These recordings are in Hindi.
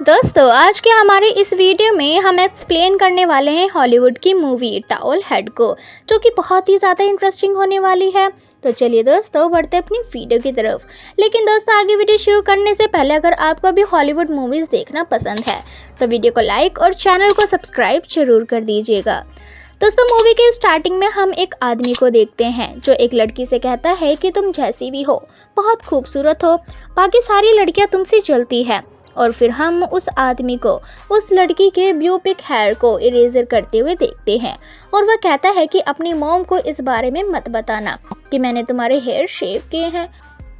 दोस्तों आज के हमारे इस वीडियो में हम एक्सप्लेन करने वाले हैं हॉलीवुड की मूवी टाउल हेड को, जो कि बहुत ही ज़्यादा इंटरेस्टिंग होने वाली है। तो चलिए दोस्तों बढ़ते अपनी वीडियो की तरफ। लेकिन दोस्तों आगे वीडियो शुरू करने से पहले अगर आपको भी हॉलीवुड मूवीज़ देखना पसंद है तो वीडियो को लाइक और चैनल को सब्सक्राइब जरूर कर दीजिएगा। दोस्तों मूवी के स्टार्टिंग में हम एक आदमी को देखते हैं जो एक लड़की से कहता है कि तुम जैसी भी हो बहुत खूबसूरत हो, बाकी सारी लड़कियां तुमसे जलती है। और फिर हम उस आदमी को उस लड़की के ब्यूपिक हेयर को इरेजर करते हुए देखते हैं और वह कहता है कि अपनी मॉम को इस बारे में मत बताना कि मैंने तुम्हारे हेयर शेव किए हैं।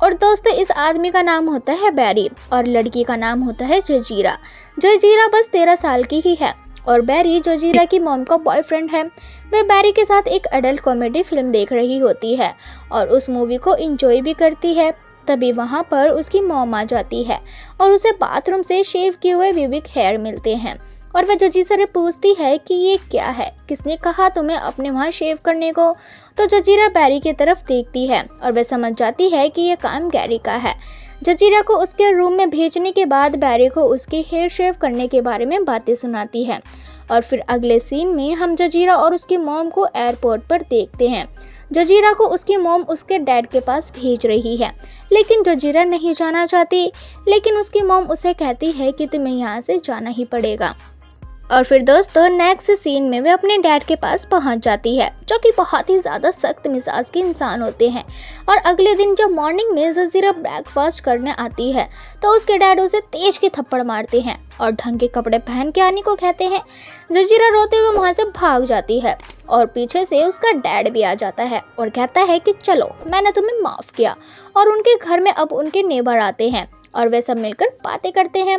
और दोस्तों इस आदमी का नाम होता है बैरी और लड़की का नाम होता है जजीरा। जजीरा बस 13 साल की ही है और बैरी जजीरा की मॉम का बॉयफ्रेंड है। वह बैरी के साथ एक एडल्ट कॉमेडी फिल्म देख रही होती है और उस मूवी को एंजॉय भी करती है। तभी वहाँ पर उसकी मॉम आ जाती है और उसे बाथरूम से शेव किए हुए ब्यूबिक हेयर मिलते हैं और वह जजीरा से पूछती है कि ये क्या है, किसने कहा तुम्हें अपने वहाँ शेव करने को। तो जजीरा बैरी की तरफ देखती है और वह समझ जाती है कि यह काम गैरी का है। जजीरा को उसके रूम में भेजने के बाद बैरी को उसके हेयर शेव करने के बारे में बातें सुनाती है। और फिर अगले सीन में हम जजीरा और उसकी मॉम को एयरपोर्ट पर देखते हैं। जजीरा को उसकी मॉम उसके डैड के पास भेज रही है, लेकिन जजीरा नहीं जाना चाहती। लेकिन उसकी मॉम उसे कहती है कि तुम्हें यहाँ से जाना ही पड़ेगा। और फिर दोस्तों नेक्स्ट सीन में वे अपने डैड के पास पहुंच जाती है, जो कि बहुत ही ज़्यादा सख्त मिजाज के इंसान होते हैं। और अगले दिन जब मॉर्निंग में जजीरा ब्रेकफास्ट करने आती है तो उसके डैड उसे तेज के थप्पड़ मारते हैं और ढंग के कपड़े पहन के आने को कहते हैं। जजीरा रोते हुए वहाँ से भाग जाती है और पीछे से उसका डैड भी आ जाता है और कहता है कि चलो मैंने तुम्हें माफ़ किया। और उनके घर में अब उनके नेबर आते हैं और वे सब मिलकर बातें करते हैं।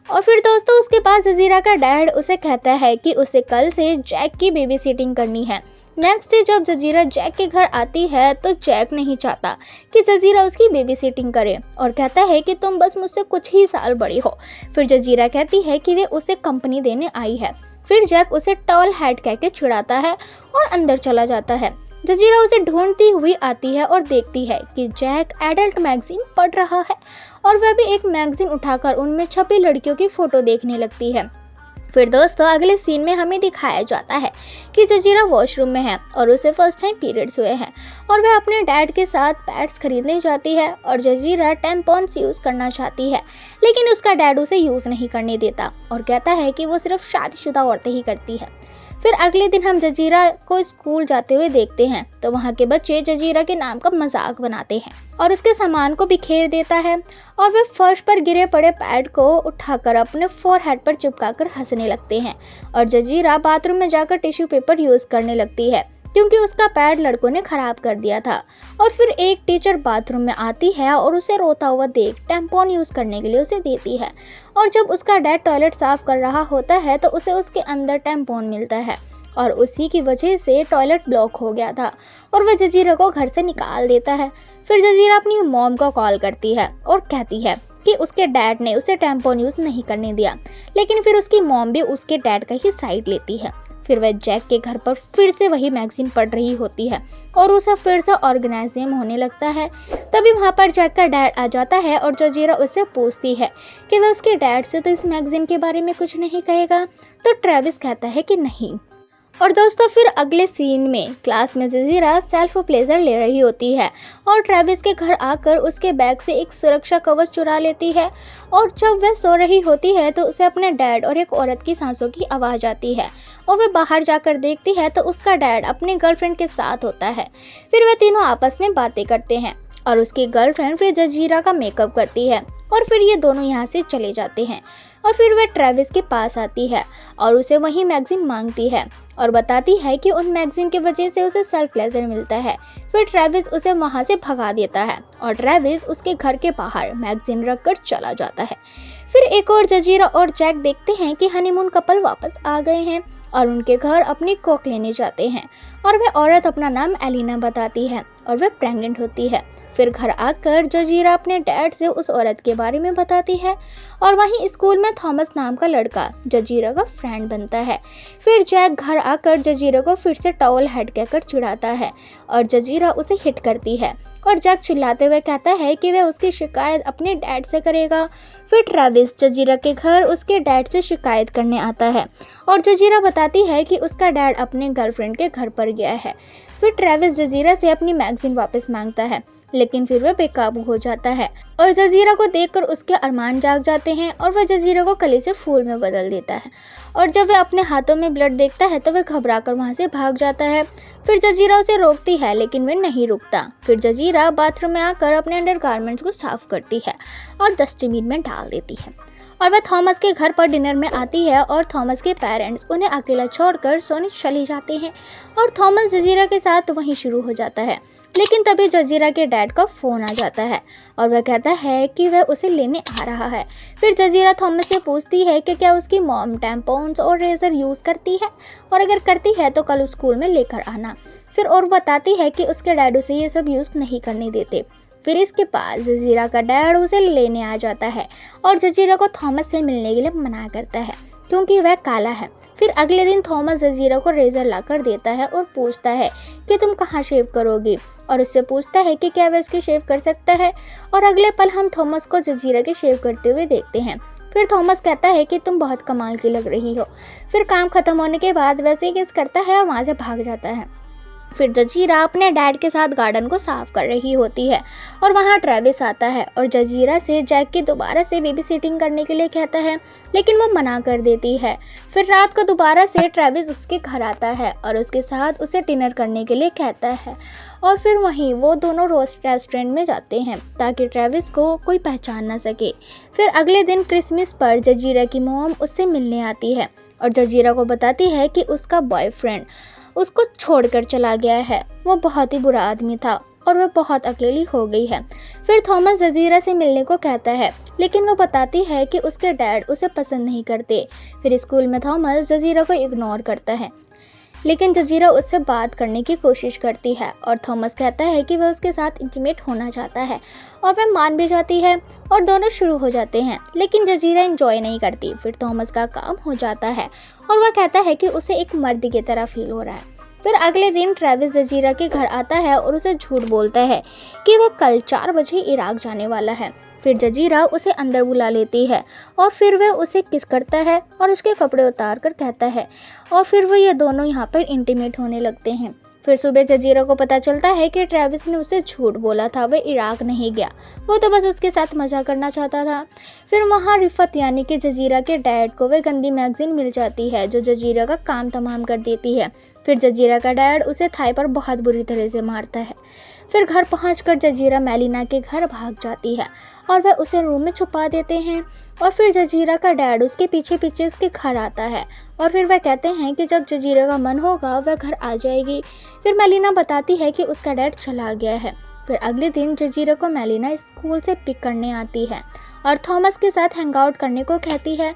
और फिर दोस्तों उसके पास जजीरा का डैड उसे कहता है कि उसे कल से जैक की बेबी सिटिंग करनी है। नेक्स्ट डे जब जजीरा जैक के घर आती है तो जैक नहीं चाहता कि जजीरा उसकी बेबी सिटिंग करे और कहता है कि तुम बस मुझसे कुछ ही साल बड़ी हो। फिर जजीरा कहती है कि वे उसे कंपनी देने आई है। फिर जैक उसे टॉल हेड कहकर चिढ़ाता है और अंदर चला जाता है। जजीरा उसे ढूंढती हुई आती है और देखती है कि जैक एडल्ट मैगजीन पढ़ रहा है और वह भी एक मैगजीन उठाकर उनमें छपी लड़कियों की फोटो देखने लगती है। फिर दोस्तों अगले सीन में हमें दिखाया जाता है कि जजीरा वॉशरूम में है और उसे फर्स्ट टाइम पीरियड्स हुए हैं और वह अपने डैड के साथ पैड्स खरीदने जाती है और जजीरा टैम्पॉन्स यूज़ करना चाहती है, लेकिन उसका डैड उसे यूज़ नहीं करने देता और कहता है कि वो सिर्फ शादीशुदा औरतें ही करती है। फिर अगले दिन हम जजीरा को स्कूल जाते हुए देखते हैं तो वहाँ के बच्चे जजीरा के नाम का मजाक बनाते हैं और उसके सामान को बिखेर देता है और वे फर्श पर गिरे पड़े पैड को उठाकर अपने फोरहेड पर चिपकाकर हंसने लगते हैं। और जजीरा बाथरूम में जाकर टिश्यू पेपर यूज़ करने लगती है क्योंकि उसका पैड लड़कों ने खराब कर दिया था। और फिर एक टीचर बाथरूम में आती है और उसे रोता हुआ देख टैम्पॉन यूज़ करने के लिए उसे देती है। और जब उसका डैड टॉयलेट साफ कर रहा होता है तो उसे उसके अंदर टैम्पॉन मिलता है और उसी की वजह से टॉयलेट ब्लॉक हो गया था और वह जजीरा को घर से निकाल देता है। फिर जजीरा अपनी मॉम को कॉल करती है और कहती है कि उसके डैड ने उसे टैम्पॉन यूज़ नहीं करने दिया, लेकिन फिर उसकी मॉम भी उसके डैड का ही साइड लेती है। फिर वह जैक के घर पर फिर से वही मैगजीन पढ़ रही होती है और उसे फिर से ऑर्गेनाइजिंग होने लगता है। तभी वहाँ पर जैक का डैड आ जाता है और जजीरा उससे पूछती है कि वह उसके डैड से तो इस मैगजीन के बारे में कुछ नहीं कहेगा। तो ट्रेविस कहता है कि नहीं। और दोस्तों फिर अगले सीन में क्लास में जजीरा सेल्फ प्लेजर ले रही होती है और ट्रेविस के घर आकर उसके बैग से एक सुरक्षा कवच चुरा लेती है। और जब वह सो रही होती है तो उसे अपने डैड और एक औरत की सांसों की आवाज़ आती है और वह बाहर जाकर देखती है तो उसका डैड अपने गर्लफ्रेंड के साथ होता है। फिर वह तीनों आपस में बातें करते हैं और उसकी गर्लफ्रेंड फिर जजीरा का मेकअप करती है और फिर ये दोनों यहाँ से चले जाते हैं। और फिर वह ट्रेविस के पास आती है और उसे वही मैगजीन मांगती है और बताती है कि उन मैगजीन की वजह से उसे सेल्फ प्लेजर मिलता है। फिर ट्रेविस उसे वहाँ से भगा देता है और ट्रेविस उसके घर के बाहर मैगजीन रखकर चला जाता है। फिर एक और जजीरा और जैक देखते हैं कि हनीमून कपल वापस आ गए हैं और उनके घर अपनी कोक लेने जाते हैं और वह औरत अपना नाम एलिना बताती है और वह प्रेग्नेंट होती है। फिर घर आकर जजीरा अपने डैड से उस औरत के बारे में बताती है और वहीं स्कूल में थॉमस नाम का लड़का जजीरा का फ्रेंड बनता है। फिर जैक घर आकर जजीरा को फिर से टॉवल हेड कहकर चिढ़ाता है और जजीरा उसे हिट करती है और जैक चिल्लाते हुए कहता है कि वह उसकी शिकायत अपने डैड से करेगा। फिर ट्रेविस जजीरा के घर उसके डैड से शिकायत करने आता है और जजीरा बताती है कि उसका डैड अपने गर्लफ्रेंड के घर पर गया है। फिर ट्रेविस जजीरा से अपनी मैगजीन वापस मांगता है, लेकिन फिर वह बेकाबू हो जाता है और जजीरा को देखकर उसके अरमान जाग जाते हैं और वह जजीरा को कली से फूल में बदल देता है। और जब वह अपने हाथों में ब्लड देखता है तो वह घबराकर वहां से भाग जाता है। फिर जजीरा उसे रोकती है, लेकिन वह नहीं रुकता। फिर जजीरा बाथरूम में आकर अपने अंडरगारमेंट्स को साफ करती है और डस्टबिन में डाल देती है और वह थॉमस के घर पर डिनर में आती है और थॉमस के पेरेंट्स उन्हें अकेला छोड़कर सोने चले जाते हैं और थॉमस जजीरा के साथ वहीं शुरू हो जाता है। लेकिन तभी जजीरा के डैड का फ़ोन आ जाता है और वह कहता है कि वह उसे लेने आ रहा है। फिर जजीरा थॉमस से पूछती है कि क्या उसकी मॉम टैम्पॉन्स और रेजर यूज़ करती है और अगर करती है तो कल स्कूल में लेकर आना। फिर और बताती है कि उसके डैड उसे ये सब यूज़ नहीं करने देते। फिर इसके पास जजीरा का डैड उसे लेने आ जाता है और जजीरा को थॉमस से मिलने के लिए मना करता है क्योंकि वह काला है। फिर अगले दिन थॉमस जजीरा को रेजर लाकर देता है और पूछता है कि तुम कहाँ शेव करोगी और उससे पूछता है कि क्या वह उसकी शेव कर सकता है। और अगले पल हम थॉमस को जजीरा की शेव करते हुए देखते हैं। फिर थॉमस कहता है कि तुम बहुत कमाल की लग रही हो। फिर काम खत्म होने के बाद वैसे ही किस करता है और वहाँ से भाग जाता है। फिर जजीरा अपने डैड के साथ गार्डन को साफ कर रही होती है और वहाँ ट्रेविस आता है और जजीरा से जैक की दोबारा से बेबी सिटिंग करने के लिए कहता है, लेकिन वो मना कर देती है। फिर रात को दोबारा से ट्रेविस उसके घर आता है और उसके साथ उसे डिनर करने के लिए कहता है और फिर वहीं वो दोनों रेस्टोरेंट में जाते हैं ताकि ट्रेविस को कोई पहचान ना सके। फिर अगले दिन क्रिसमस पर जजीरा की मॉम उससे मिलने आती है और जजीरा को बताती है कि उसका बॉयफ्रेंड उसको छोड़कर चला गया है। वो बहुत ही बुरा आदमी था और वह बहुत अकेली हो गई है। फिर थॉमस जजीरा से मिलने को कहता है, लेकिन वो बताती है कि उसके डैड उसे पसंद नहीं करते। फिर स्कूल में थॉमस जजीरा को इग्नोर करता है, लेकिन जजीरा उससे बात करने की कोशिश करती है और थॉमस कहता है कि वह उसके साथ इंटीमेट होना चाहता है और वह मान भी जाती है और दोनों शुरू हो जाते हैं। लेकिन जजीरा एंजॉय नहीं करती। फिर थॉमस का काम हो जाता है और वह कहता है कि उसे एक मर्द की तरह फील हो रहा है। फिर अगले दिन ट्रेविस जजीरा के घर आता है और उसे झूठ बोलता है कि वह कल 4 बजे इराक जाने वाला है। फिर जजीरा उसे अंदर बुला लेती है और फिर वह उसे किस करता है और उसके कपड़े उतार कर कहता है और फिर वो ये दोनों यहाँ पर इंटीमेट होने लगते हैं। फिर सुबह जजीरा को पता चलता है कि ट्रेविस ने उसे झूठ बोला था, वह इराक नहीं गया, वो तो बस उसके साथ मजा करना चाहता था। फिर वहाँ रिफत यानी कि जजीरा के डैड को वह गंदी मैगजीन मिल जाती है जो जजीरा का काम तमाम कर देती है। फिर जजीरा का डैड उसे थाई पर बहुत बुरी तरह से मारता है। फिर घर पहुंचकर जजीरा मेलिना के घर भाग जाती है और वह उसे रूम में छुपा देते हैं और फिर जजीरा का डैड उसके पीछे पीछे उसके घर आता है और फिर वह कहते हैं कि जब जजीरा का मन होगा वह घर आ जाएगी। फिर मेलिना बताती है कि उसका डैड चला गया है। फिर अगले दिन जजीरा को मेलिना स्कूल से पिक करने आती है और थॉमस के साथ हैंग आउट करने को कहती है।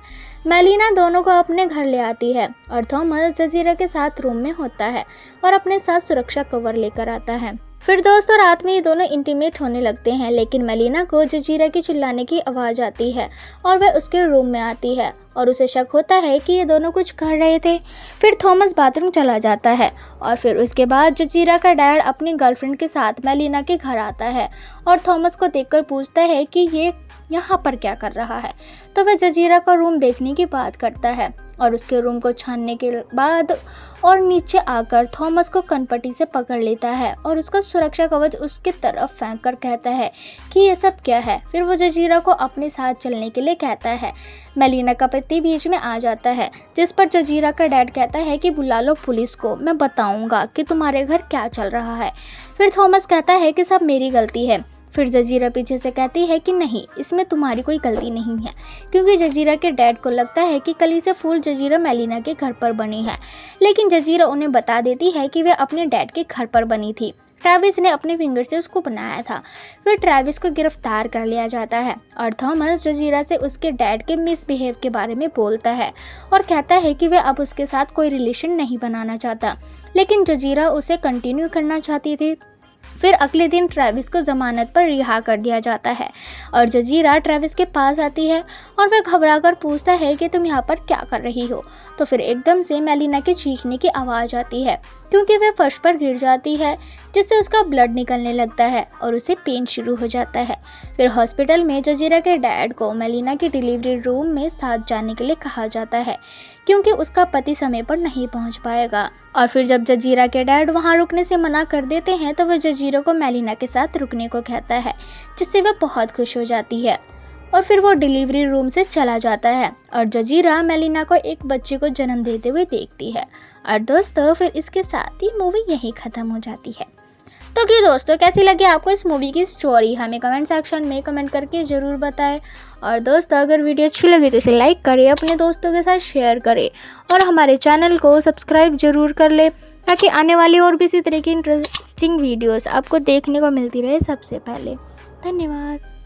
मेलिना दोनों को अपने घर ले आती है और थॉमस जजीरा के साथ रूम में होता है और अपने साथ सुरक्षा कवर लेकर आता है। फिर दोस्तों रात में ये दोनों इंटीमेट होने लगते हैं, लेकिन मेलिना को जजीरा की चिल्लाने की आवाज़ आती है और वह उसके रूम में आती है और उसे शक होता है कि ये दोनों कुछ कर रहे थे। फिर थॉमस बाथरूम चला जाता है और फिर उसके बाद जजीरा का डैड अपनी गर्लफ्रेंड के साथ मेलिना के घर आता है और थॉमस को देखकर पूछता है कि ये यहाँ पर क्या कर रहा है। तो वह जजीरा का रूम देखने की बात करता है और उसके रूम को छानने के बाद और नीचे आकर थॉमस को कनपट्टी से पकड़ लेता है और उसका सुरक्षा कवच उसकी तरफ फेंक कर कहता है कि ये सब क्या है। फिर वो जजीरा को अपने साथ चलने के लिए कहता है। मेलिना का पति बीच में आ जाता है, जिस पर जजीरा का डैड कहता है कि बुला लो पुलिस को, मैं बताऊंगा कि तुम्हारे घर क्या चल रहा है। फिर थॉमस कहता है कि सब मेरी गलती है। फिर जजीरा पीछे से कहती है कि नहीं, इसमें तुम्हारी कोई गलती नहीं है, क्योंकि जजीरा के डैड को लगता है कि कली से फूल जजीरा मेलिना के घर पर बनी है। लेकिन जजीरा उन्हें बता देती है कि वह अपने डैड के घर पर बनी थी, ट्रेविस ने अपने फिंगर से उसको बनाया था। फिर ट्रेविस को गिरफ्तार कर लिया जाता है और थॉमस जजीरा से उसके डैड के मिसबिहेव के बारे में बोलता है और कहता है कि वह अब उसके साथ कोई रिलेशन नहीं बनाना चाहता, लेकिन जजीरा उसे कंटिन्यू करना चाहती थी। फिर अगले दिन ट्रेविस को जमानत पर रिहा कर दिया जाता है और जजीरा ट्रेविस के पास आती है और वह घबराकर पूछता है कि तुम यहाँ पर क्या कर रही हो। तो फिर एकदम से मेलिना के चीखने की आवाज़ आती है क्योंकि वह फर्श पर गिर जाती है। जिससे उसका ब्लड निकलने लगता है और उसे पेन शुरू हो जाता है। फिर हॉस्पिटल में जजीरा के डैड को मेलिना की डिलीवरी रूम में साथ जाने के लिए कहा जाता है क्योंकि उसका पति समय पर नहीं पहुंच पाएगा। और फिर जब जजीरा के डैड वहां रुकने से मना कर देते हैं तो वह जजीरा को मेलिना के साथ रुकने को कहता है, जिससे वह बहुत खुश हो जाती है और फिर वो डिलीवरी रूम से चला जाता है और जजीरा मेलिना को एक बच्चे को जन्म देते हुए देखती है। और दोस्तों फिर इसके साथ ही मूवी यहीं ख़त्म हो जाती है। तो क्या दोस्तों, कैसी लगी आपको इस मूवी की स्टोरी, हमें कमेंट सेक्शन में कमेंट करके ज़रूर बताएं। और दोस्तों अगर वीडियो अच्छी लगी तो इसे लाइक करें, अपने दोस्तों के साथ शेयर करें और हमारे चैनल को सब्सक्राइब जरूर कर ले ताकि आने वाली और भी इसी तरह की इंटरेस्टिंग वीडियोस आपको देखने को मिलती रहे सबसे पहले। धन्यवाद।